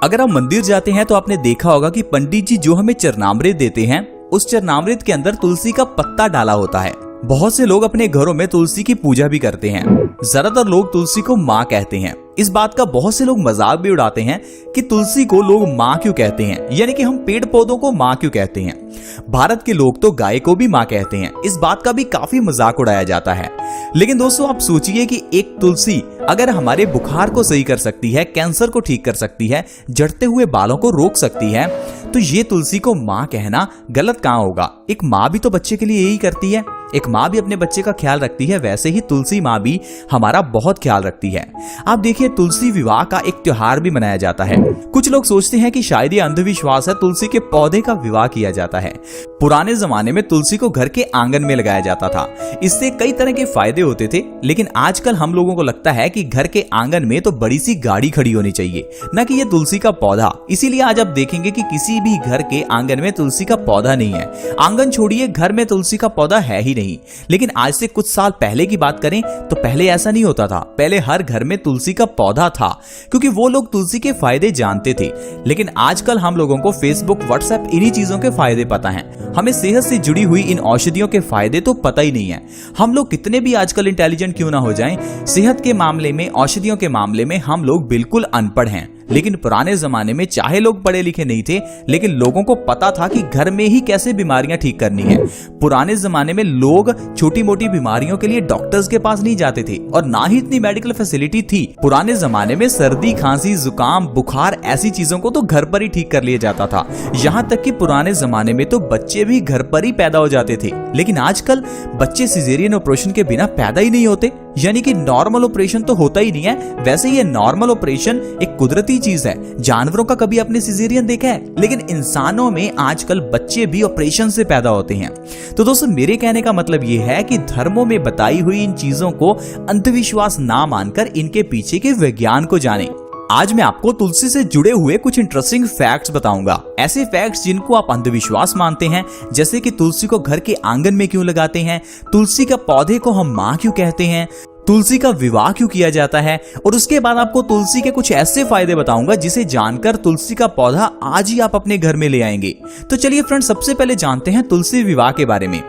अगर आप मंदिर जाते हैं तो आपने देखा होगा कि पंडित जी जो हमें चरणामृत देते हैं, उस चरणामृत के अंदर तुलसी का पत्ता डाला होता है। बहुत से लोग अपने घरों में तुलसी की पूजा भी करते हैं। ज्यादातर लोग तुलसी को माँ कहते हैं। इस बात का बहुत से लोग मजाक भी उड़ाते हैं कि तुलसी को लोग माँ क्यों कहते हैं, यानी कि हम पेड़ पौधों को माँ क्यों कहते हैं। भारत के लोग तो गाय को भी माँ कहते हैं। इस बात का भी काफी मजाक उड़ाया जाता है। लेकिन दोस्तों आप सोचिए कि एक तुलसी अगर हमारे बुखार को सही कर सकती है, कैंसर को ठीक कर सकती है, झड़ते हुए बालों को रोक सकती है, तो ये तुलसी को माँ कहना गलत कहाँ होगा। एक माँ भी तो बच्चे के लिए यही करती है। एक माँ भी अपने बच्चे का ख्याल रखती है, वैसे ही तुलसी माँ भी हमारा बहुत ख्याल रखती है। आप देखिए तुलसी विवाह का एक त्योहार भी मनाया जाता है। कुछ लोग सोचते हैं कि शायद ये अंधविश्वास है, तुलसी के पौधे का विवाह किया जाता है। पुराने जमाने में तुलसी को घर के आंगन में लगाया जाता था। इससे कई तरह के फायदे होते थे। लेकिन आजकल हम लोगों को लगता है कि घर के आंगन में तो बड़ी सी गाड़ी खड़ी होनी चाहिए, न कि ये तुलसी का पौधा। इसीलिए आज आप देखेंगे कि किसी भी घर के आंगन में तुलसी का पौधा नहीं है। आंगन छोड़िए, घर में तुलसी का पौधा है ही नहीं। लेकिन आज से कुछ साल पहले की बात करें तो पहले ऐसा नहीं होता था। पहले हर घर में तुलसी का पौधा था, क्योंकि वो लोग तुलसी के फायदे जानते थे। लेकिन आजकल हम लोगों को फेसबुक, व्हाट्सएप इन्हीं चीजों के फायदे पता हैं। हमें सेहत से जुड़ी हुई इन औषधियों के फायदे तो पता ही नहीं है। हम लोग कितने भी आजकल इंटेलिजेंट क्यों ना हो जाएं, सेहत के मामले में, औषधियों के मामले में हम लोग बिल्कुल अनपढ़ हैं। लेकिन पुराने जमाने में चाहे लोग पढ़े लिखे नहीं थे, लेकिन लोगों को पता था कि घर में ही कैसे बीमारियां ठीक करनी है। पुराने जमाने में लोग छोटी मोटी बीमारियों के लिए डॉक्टर्स के पास नहीं जाते थे और ना ही इतनी मेडिकल फैसिलिटी थी। पुराने जमाने में सर्दी, खांसी, जुकाम, बुखार ऐसी चीजों को तो घर पर ही ठीक कर लिया जाता था। यहाँ तक कि पुराने जमाने में तो बच्चे भी घर पर ही पैदा हो जाते थे। लेकिन आजकल बच्चे सिजेरियन ऑपरेशन के बिना पैदा ही नहीं होते, यानी कि नॉर्मल ऑपरेशन तो होता ही नहीं है। वैसे ये नॉर्मल ऑपरेशन एक कुदरती चीज है। जानवरों का कभी आपने सिजेरियन देखा है? लेकिन इंसानों में आजकल बच्चे भी ऑपरेशन से पैदा होते हैं। तो दोस्तों मेरे कहने का मतलब ये है कि धर्मों में बताई हुई इन चीजों को अंधविश्वास ना मानकर इनके पीछे के विज्ञान को जानें। आज मैं आपको तुलसी से जुड़े हुए कुछ इंटरेस्टिंग फैक्ट्स बताऊंगा। ऐसे फैक्ट्स जिनको आप अंधविश्वास मानते हैं, जैसे कि तुलसी को घर के आंगन में क्यों लगाते हैं, तुलसी का पौधे को हम माँ क्यों कहते हैं, तुलसी का विवाह क्यों किया जाता है, और उसके बाद आपको तुलसी के कुछ ऐसे फायदे बताऊंगा जिसे जानकर तुलसी का पौधा आज ही आप अपने घर में ले आएंगे। तो चलिए फ्रेंड्स, सबसे पहले जानते हैं तुलसी विवाह के बारे में।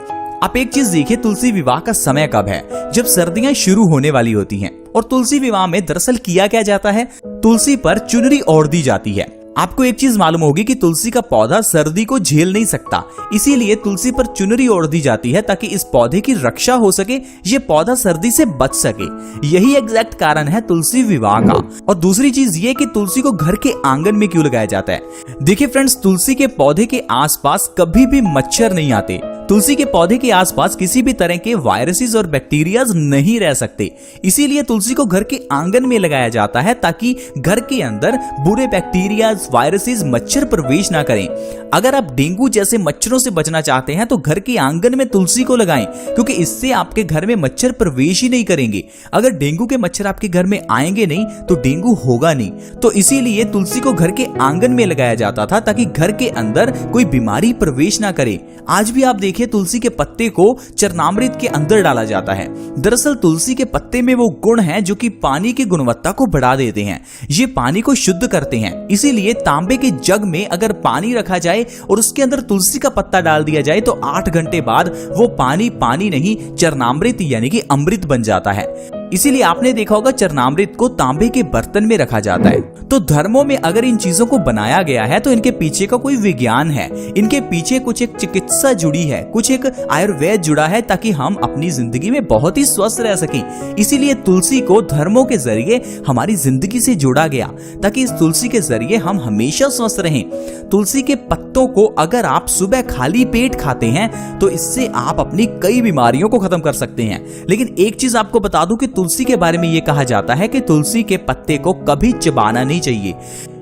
आप एक चीज देखिए, तुलसी विवाह का समय कब है? जब सर्दियां शुरू होने वाली होती हैं। और तुलसी विवाह में दरअसल किया क्या जाता है, तुलसी पर चुनरी ओढ़ दी जाती है। आपको एक चीज मालूम होगी कि तुलसी का पौधा सर्दी को झेल नहीं सकता, इसीलिए तुलसी पर चुनरी ओढ़ दी जाती है ताकि इस पौधे की रक्षा हो सके, ये पौधा सर्दी से बच सके। यही एग्जैक्ट कारण है तुलसी विवाह का। और दूसरी चीज ये कि तुलसी को घर के आंगन में क्यों लगाया जाता है। देखिए फ्रेंड्स, तुलसी के पौधे के आसपास कभी भी मच्छर नहीं आते। तुलसी के पौधे के आसपास किसी भी तरह के वायरसेस और बैक्टीरियाज नहीं रह सकते। इसीलिए तुलसी को घर के आंगन में लगाया जाता है ताकि घर के अंदर बुरे बैक्टीरियाज, वायरसेस, मच्छर प्रवेश ना करें। अगर आप डेंगू जैसे मच्छरों से बचना चाहते हैं तो घर के आंगन में तुलसी को लगाएं, क्योंकि इससे आपके घर में मच्छर प्रवेश ही नहीं करेंगे। अगर डेंगू के मच्छर आपके घर में आएंगे नहीं तो डेंगू होगा नहीं। तो इसीलिए तुलसी को घर के आंगन में लगाया जाता था ताकि घर के अंदर कोई बीमारी प्रवेश ना करे। आज भी आप देखिए तुलसी के पत्ते को चरणामृत के अंदर डाला जाता है। दरअसल तुलसी के पत्ते में वो गुण हैं जो कि पानी की गुणवत्ता को बढ़ा देते हैं। ये पानी को शुद्ध करते हैं। इसीलिए तांबे के जग में अगर पानी रखा जाए और उसके अंदर तुलसी का पत्ता डाल दिया जाए तो 8 घंटे बाद वो पानी पानी नहीं, चरणामृत यानी कि अमृत बन जाता है। इसीलिए आपने देखा होगा चरणामृत को तांबे के बर्तन में रखा जाता है। तो धर्मों में अगर इन चीजों को बनाया गया है तो इनके पीछे का कोई विज्ञान है। इनके पीछे कुछ एक चिकित्सा जुड़ी है, कुछ एक आयुर्वेद जुड़ा है, ताकि हम अपनी जिंदगी में बहुत ही स्वस्थ रह सकें। इसीलिए तुलसी को धर्मों के जरिए हमारी जिंदगी से जोड़ा गया ताकि इस तुलसी के जरिए हम हमेशा स्वस्थ रहें। तुलसी के पत्तों को अगर आप सुबह खाली पेट खाते हैं तो इससे आप अपनी कई बीमारियों को खत्म कर सकते हैं। लेकिन एक चीज आपको बता दूं कि तुलसी के बारे में यह कहा जाता है कि तुलसी के पत्ते को कभी चबाना नहीं चाहिए।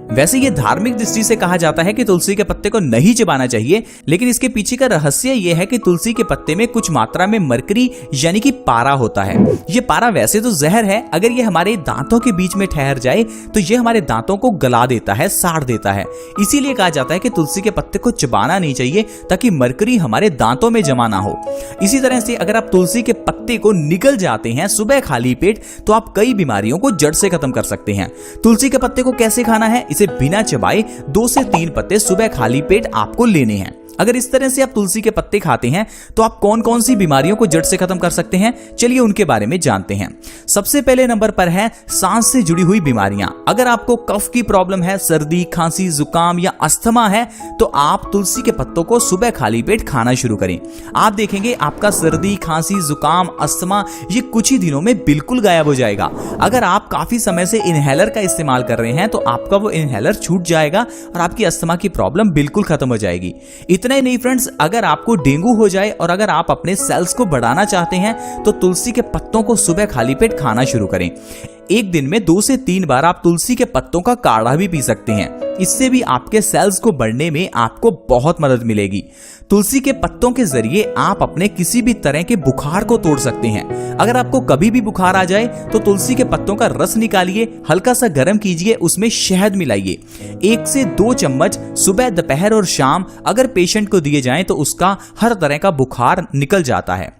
वैसे ये धार्मिक दृष्टि से कहा जाता है कि तुलसी के पत्ते को नहीं चबाना चाहिए, लेकिन इसके पीछे का रहस्य यह है कि तुलसी के पत्ते में कुछ मात्रा में मरकरी यानी कि पारा होता है। ये पारा वैसे तो जहर है, अगर ये हमारे दांतों के बीच में ठहर जाए तो ये हमारे दांतों को गला देता है, साड़ देता है। इसीलिए कहा जाता है कि तुलसी के पत्ते को चबाना नहीं चाहिए ताकि मरकरी हमारे दांतों में जमा ना हो। इसी तरह से अगर आप तुलसी के पत्ते को निगल जाते हैं सुबह खाली पेट तो आप कई बीमारियों को जड़ से खत्म कर सकते हैं। तुलसी के पत्ते को कैसे खाना है से बिना चबाए 2 से 3 पत्ते सुबह खाली पेट आपको लेने हैं। अगर इस तरह से आप तुलसी के पत्ते खाते हैं तो आप कौन कौन सी बीमारियों को जड़ से खत्म कर सकते हैं, चलिए उनके बारे में जानते हैं। सबसे पहले नंबर पर है सांस से जुड़ी हुई बीमारियां। अगर आपको कफ की प्रॉब्लम है, सर्दी, खांसी, जुकाम या अस्थमा है तो आप तुलसी के पत्तों को सुबह खाली पेट खाना शुरू करें। आप देखेंगे आपका सर्दी, खांसी, जुकाम, अस्थमा ये कुछ ही दिनों में बिल्कुल गायब हो जाएगा। अगर आप काफी समय से इनहेलर का इस्तेमाल कर रहे हैं तो आपका वो इनहेलर छूट जाएगा और आपकी अस्थमा की प्रॉब्लम बिल्कुल खत्म हो जाएगी। इतना ही नहीं फ्रेंड्स, अगर आपको डेंगू हो जाए और अगर आप अपने सेल्स को बढ़ाना चाहते हैं तो तुलसी के पत्तों को सुबह खाली पेट खाना शुरू करें। एक दिन में 2 से 3 बार आप तुलसी के पत्तों का काढ़ा भी पी सकते हैं। इससे भी आपके सेल्स को बढ़ने में आपको बहुत मदद मिलेगी। तुलसी के पत्तों के जरिए आप अपने किसी भी तरह के बुखार को तोड़ सकते हैं। अगर आपको कभी भी बुखार आ जाए तो तुलसी के पत्तों का रस निकालिए, हल्का सा गर्म कीजिए, उसमें शहद मिलाइए। 1 से 2 चम्मच सुबह, दोपहर और शाम अगर पेशेंट को दिए जाएं तो उसका हर तरह का बुखार निकल जाता है।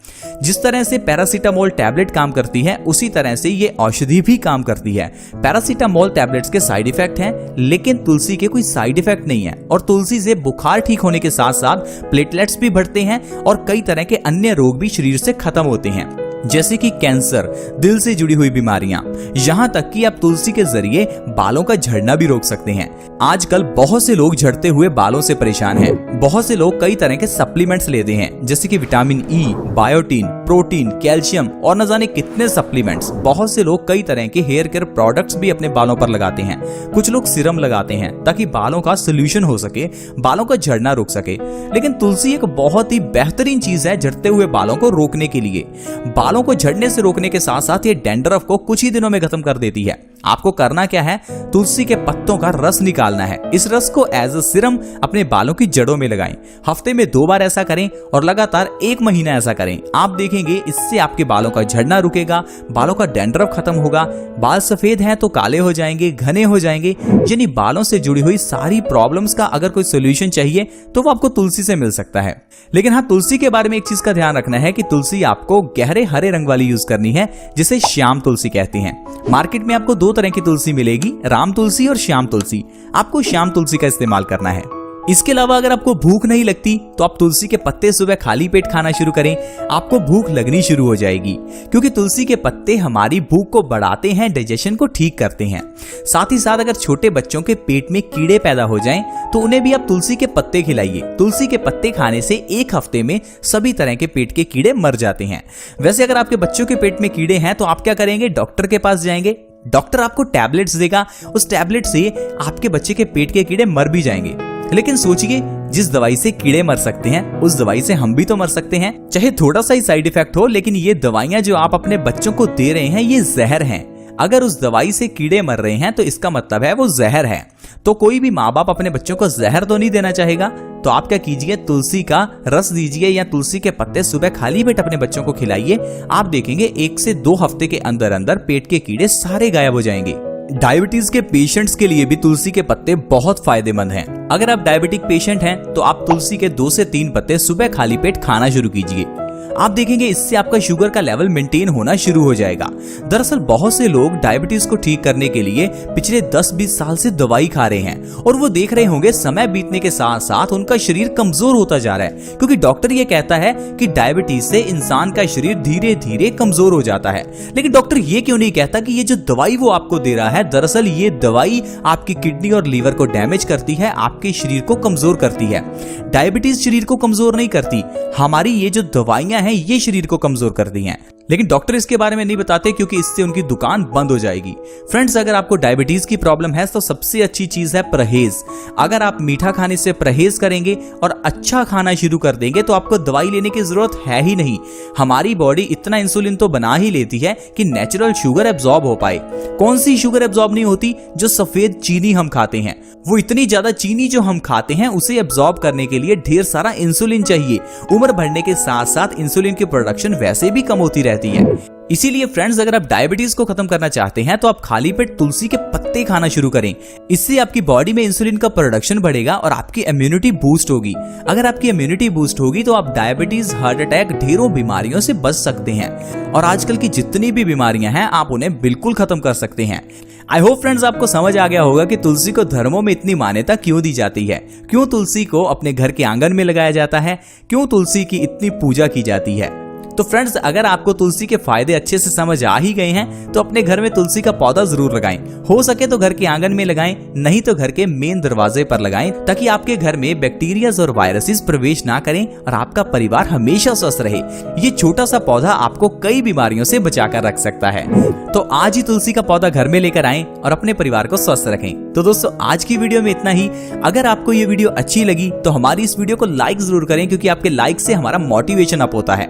जिस तरह से पैरासीटामोल टैबलेट काम करती है उसी तरह से ये औषधि भी काम करती है। पैरासीटामोल टैबलेट्स के साइड इफेक्ट हैं लेकिन तुलसी के कोई साइड इफेक्ट नहीं है। और तुलसी से बुखार ठीक होने के साथ साथ प्लेटलेट्स भी बढ़ते हैं और कई तरह के अन्य रोग भी शरीर से खत्म होते हैं, जैसे कि कैंसर, दिल से जुड़ी हुई बीमारियां, यहां तक कि आप तुलसी के जरिए बालों का झड़ना भी रोक सकते हैं। आजकल बहुत से लोग झड़ते हुए बालों से परेशान हैं। बहुत से लोग कई तरह के सप्लीमेंट्स लेते हैं जैसे कि vitamin E, biotin, protein, calcium और न जाने कितने सप्लीमेंट्स। बहुत से लोग कई तरह के हेयर केयर प्रोडक्ट्स भी अपने बालों पर लगाते हैं। कुछ लोग सीरम लगाते हैं ताकि बालों का सोल्यूशन हो सके, बालों का झड़ना रुक सके। लेकिन तुलसी एक बहुत ही बेहतरीन चीज है झड़ते हुए बालों को रोकने के लिए। बालों को झड़ने से रोकने के साथ साथ ये डैंड्रफ को कुछ ही दिनों में खत्म कर देती है। आपको करना क्या है, तुलसी के पत्तों का रस निकालना है। इस रस को एज अ सीरम अपने बालों की जड़ों में लगाएं। हफ्ते में 2 बार ऐसा करें और लगातार 1 महीना ऐसा करें। आप देखेंगे इससे आपके बालों का झड़ना रुकेगा, बालों का डैंड्रफ खत्म होगा, बाल सफेद हैं तो काले हो जाएंगे, घने हो जाएंगे। यानी बालों से जुड़ी हुई सारी प्रॉब्लम्स का अगर कोई सोल्यूशन चाहिए तो वो आपको तुलसी से मिल सकता है। लेकिन हाँ, तुलसी के बारे में एक चीज का ध्यान रखना है कि तुलसी आपको गहरे हरे रंग वाली यूज करनी है जिसे श्याम तुलसी कहते हैं। मार्केट में आपको 2 तरह की तुलसी मिलेगी, राम तुलसी और श्याम तुलसी। आपको श्याम तुलसी का इस्तेमाल करना है। इसके अलावा अगर आपको भूख नहीं लगती तो आप तुलसी के पत्ते सुबह खाली पेट खाना शुरू करें, आपको भूख लगनी शुरू हो जाएगी। क्योंकि तुलसी के पत्ते हमारी भूख को बढ़ाते हैं, डाइजेशन को ठीक करते हैं। साथ ही साथ अगर छोटे बच्चों के पेट में कीड़े पैदा हो जाएं तो उन्हें भी आप तुलसी के पत्ते खिलाइए। तुलसी के पत्ते खाने से 1 हफ्ते में सभी तरह के पेट के कीड़े मर जाते हैं। वैसे अगर आपके बच्चों के पेट में कीड़े हैं तो आप क्या करेंगे, डॉक्टर के पास जाएंगे। डॉक्टर आपको टैबलेट्स देगा, उस टैबलेट से आपके बच्चे के पेट के कीड़े मर भी जाएंगे। लेकिन सोचिए, जिस दवाई से कीड़े मर सकते हैं उस दवाई से हम भी तो मर सकते हैं, चाहे थोड़ा सा ही साइड इफेक्ट हो। लेकिन ये दवाइयां जो आप अपने बच्चों को दे रहे हैं ये जहर हैं। अगर उस दवाई से कीड़े मर रहे हैं तो इसका मतलब है वो जहर है। तो कोई भी माँ बाप अपने बच्चों को जहर तो नहीं देना चाहेगा। तो आप क्या कीजिए, तुलसी का रस दीजिए या तुलसी के पत्ते सुबह खाली पेट अपने बच्चों को खिलाइए। आप देखेंगे 1 से 2 हफ्ते के अंदर अंदर पेट के कीड़े सारे गायब हो जाएंगे। डायबिटीज के पेशेंट्स के लिए भी तुलसी के पत्ते बहुत फायदेमंद हैं। अगर आप डायबिटिक पेशेंट हैं तो आप तुलसी के 2 से 3 पत्ते सुबह खाली पेट खाना शुरू कीजिए। आप देखेंगे इससे आपका शुगर का लेवल मेंटेन होना शुरू हो जाएगा। दरअसल बहुत से लोग डायबिटीज को ठीक करने के लिए पिछले 10-20 साल से दवाई खा रहे हैं और वो देख रहे होंगे समय बीतने के साथ साथ उनका शरीर कमजोर होता जा रहा है। क्योंकि डॉक्टर ये कहता है कि डायबिटीज से इंसान का शरीर धीरे धीरे कमजोर हो जाता है। लेकिन डॉक्टर ये क्यों नहीं कहता कि ये जो दवाई वो आपको दे रहा है, दरअसल ये दवाई आपकी किडनी और लीवर को डैमेज करती है, आपके शरीर को कमजोर करती है। डायबिटीज शरीर को कमजोर नहीं करती, हमारी ये जो दवाइयां हैं ये शरीर को कमजोर करती हैं। लेकिन डॉक्टर इसके बारे में नहीं बताते क्योंकि इससे उनकी दुकान बंद हो जाएगी। फ्रेंड्स, अगर आपको डायबिटीज की प्रॉब्लम है तो सबसे अच्छी चीज है परहेज। अगर आप मीठा खाने से परहेज करेंगे और अच्छा खाना शुरू कर देंगे तो आपको दवाई लेने की जरूरत है ही नहीं। हमारी बॉडी इतना इंसुलिन तो बना ही लेती है कि नेचुरल शुगर एब्जॉर्ब हो पाए। कौन सी शुगर एब्जॉर्ब नहीं होती? जो सफेद चीनी हम खाते हैं। वो इतनी ज्यादा चीनी जो हम खाते हैं उसे एब्जॉर्ब करने के लिए ढेर सारा इंसुलिन चाहिए। उम्र बढ़ने के साथ साथ इंसुलिन की प्रोडक्शन वैसे भी कम होती रहती है। इसीलिए फ्रेंड्स, अगर आप डायबिटीज को खत्म करना चाहते हैं तो आप खाली पेट तुलसी के पत्ते खाना शुरू करें। इससे आपकी बॉडी में इंसुलिन का प्रोडक्शन बढ़ेगा और आपकी इम्यूनिटी बूस्ट होगी। अगर आपकी इम्यूनिटी बूस्ट होगी तो आप डायबिटीज, हार्ट अटैक, ढेरों बीमारियों से बच सकते हैं। और आजकल की जितनी भी बीमारियां हैं आप उन्हें बिल्कुल खत्म कर सकते हैं। आई होप फ्रेंड्स आपको समझ आ गया होगा कि तुलसी को धर्मों में इतनी मान्यता क्यों दी जाती है, क्यों तुलसी को अपने घर के आंगन में लगाया जाता है, क्यों तुलसी की इतनी पूजा की जाती है। तो फ्रेंड्स अगर आपको तुलसी के फायदे अच्छे से समझ आ ही गए हैं तो अपने घर में तुलसी का पौधा जरूर लगाएं। हो सके तो घर के आंगन में लगाएं, नहीं तो घर के मेन दरवाजे पर लगाएं, ताकि आपके घर में बैक्टीरिया और वायरसेस प्रवेश ना करें और आपका परिवार हमेशा स्वस्थ रहे। ये छोटा सा पौधा आपको कई बीमारियों से बचाकर रख सकता है। तो आज ही तुलसी का पौधा घर में लेकर आएं और अपने परिवार को स्वस्थ रखें। तो दोस्तों आज की वीडियो में इतना ही। अगर आपको ये वीडियो अच्छी लगी तो हमारी इस वीडियो को लाइक जरूर करें, क्योंकि आपके लाइक से हमारा मोटिवेशन अप होता है।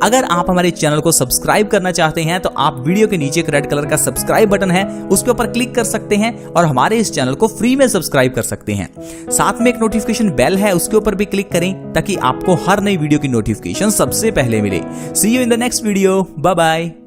अगर आप हमारे चैनल को सब्सक्राइब करना चाहते हैं तो आप वीडियो के नीचे एक रेड कलर का सब्सक्राइब बटन है, उसके ऊपर क्लिक कर सकते हैं और हमारे इस चैनल को फ्री में सब्सक्राइब कर सकते हैं। साथ में एक नोटिफिकेशन बेल है, उसके ऊपर भी क्लिक करें ताकि आपको हर नई वीडियो की नोटिफिकेशन सबसे पहले मिले। See you in the next video. Bye bye.